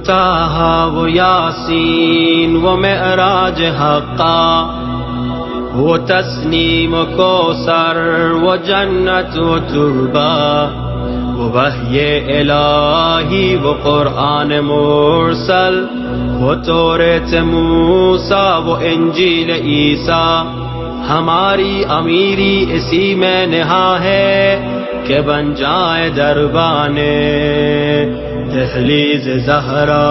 طٰہٰ وہ یاسین وہ معراج حقا، وہ تسنیم و کوثر وہ جنت و تربہ، وہ وحی الہی وہ قرآن مرسل، وہ توریت موسیٰ وہ انجیل عیسیٰ۔ ہماری امیری اسی میں نہا ہے کہ بن جائے دربانے دہلیز زہرا۔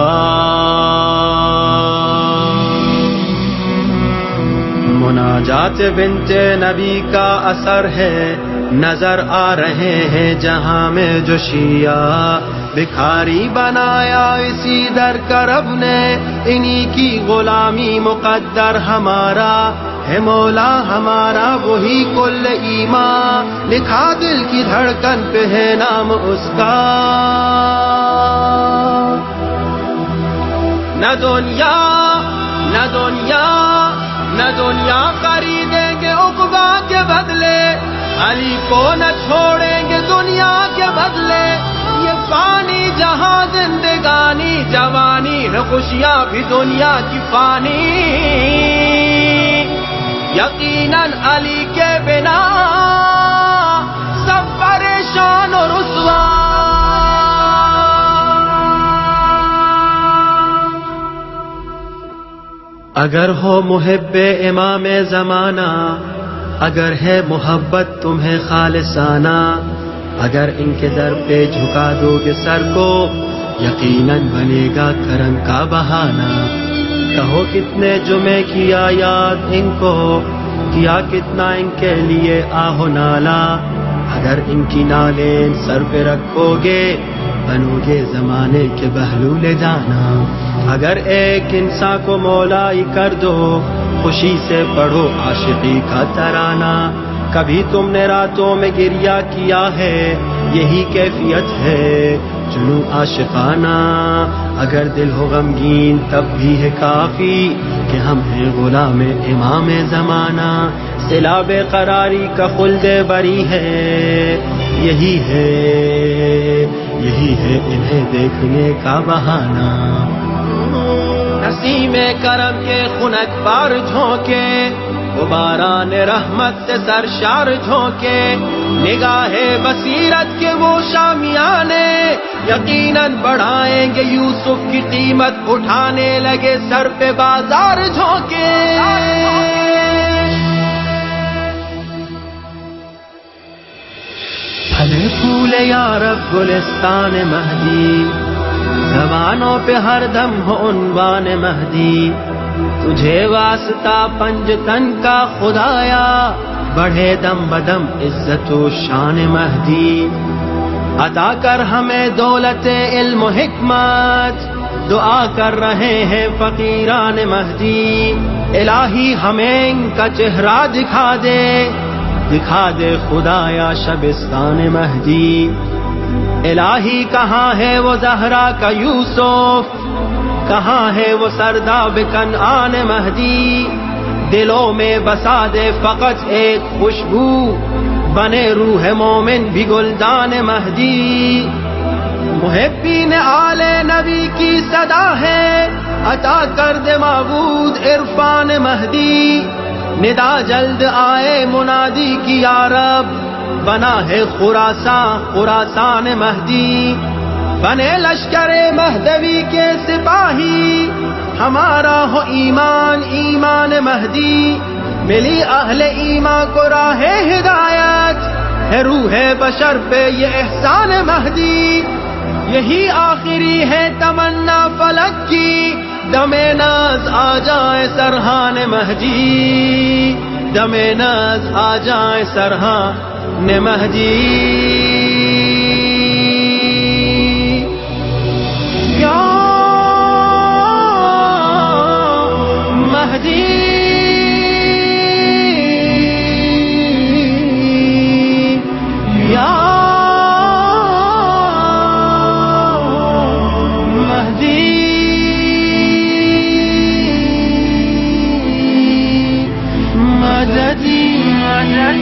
مناجات بنت نبی کا اثر ہے، نظر آ رہے ہیں جہاں میں جو شیعہ، بھکاری بنایا اسی در کا رب نے، انہی کی غلامی مقدر ہمارا ہے، مولا ہمارا وہی کل ایمان، لکھا دل کی دھڑکن پہ ہے نام اس کا۔ نہ دنیا نہ دنیا نہ دنیا خریدیں گے عقبہ کے بدلے، علی کو نہ چھوڑیں گے دنیا کے بدلے، یہ فانی جہاں زندگانی جوانی ہے، خوشیاں بھی دنیا کی فانی، یقیناً علی کے بنا سب پریشان و رسوا۔ اگر ہو محب امام زمانہ، اگر ہے محبت تمہیں خالصانہ، اگر ان کے در پہ جھکا دو گے سر کو، یقیناً بنے گا کرم کا بہانہ۔ کہو کتنے جمعے کیا یاد ان کو، کیا کتنا ان کے لیے آہو نالا، اگر ان کی نالیں سر پہ رکھو گے بنو گے زمانے کے بہلول دانا۔ اگر ایک انسان کو مولائی کر دو، خوشی سے پڑھو عاشقی کا ترانہ، کبھی تم نے راتوں میں گریہ کیا ہے، یہی کیفیت ہے جنوں عاشقانہ۔ اگر دل ہو غمگین تب بھی ہے کافی کہ ہم ہیں غلام امام زمانہ، صلہ بے قراری کا خلد بری ہے، یہی ہے انہیں دیکھنے کا بہانہ۔ نسیم کرم کے خنک بار جھونکے، وہ باران رحمت سے سرشار جھونکے، نگاہ بصیرت کے وہ شامیانے، یقیناً بڑھائیں گے یوسف کی قیمت، اٹھانے لگے سر پہ بازار جھونکے۔ پھلے پھولے یا رب گلستان مہدی، زبانوں پہ ہر دم ہو عنوان مہدی، تجھے واسطہ پنجتن کا خدایا، بڑھے دم بدم عزت و شان مہدی، عطا کر ہمیں دولت علم و حکمت، دعا کر رہے ہیں فقیران مہدی، الہی ہمیں ان کا چہرہ دکھا دے خدایا شبستان مہدی۔ الہی کہاں ہے وہ زہرا کا یوسف، کہاں ہے وہ سرداب کنعان مہدی، دلوں میں بسا دے فقط ایک خوشبو، بنے روح مومن بھی گلدان مہدی۔ محبین آل نبی کی صدا ہے، عطا کر دے معبود عرفان مہدی، ندا جلد آئے منادی کی یا رب، بنا ہے خراسان مہدی، بنے لشکر مہدوی کے سپاہی، ہمارا ہو ایمان مہدی، ملی اہل ایمان کو راہ ہدایت، ہے روح بشر پہ یہ احسان مہدی، یہی آخری ہے تمنا فلک کی، دم ناز آ جائے سرحان مہدی، دم ناز آ جائے سرحان مہدی۔ یا مہدی یا مہدی، مددی مدد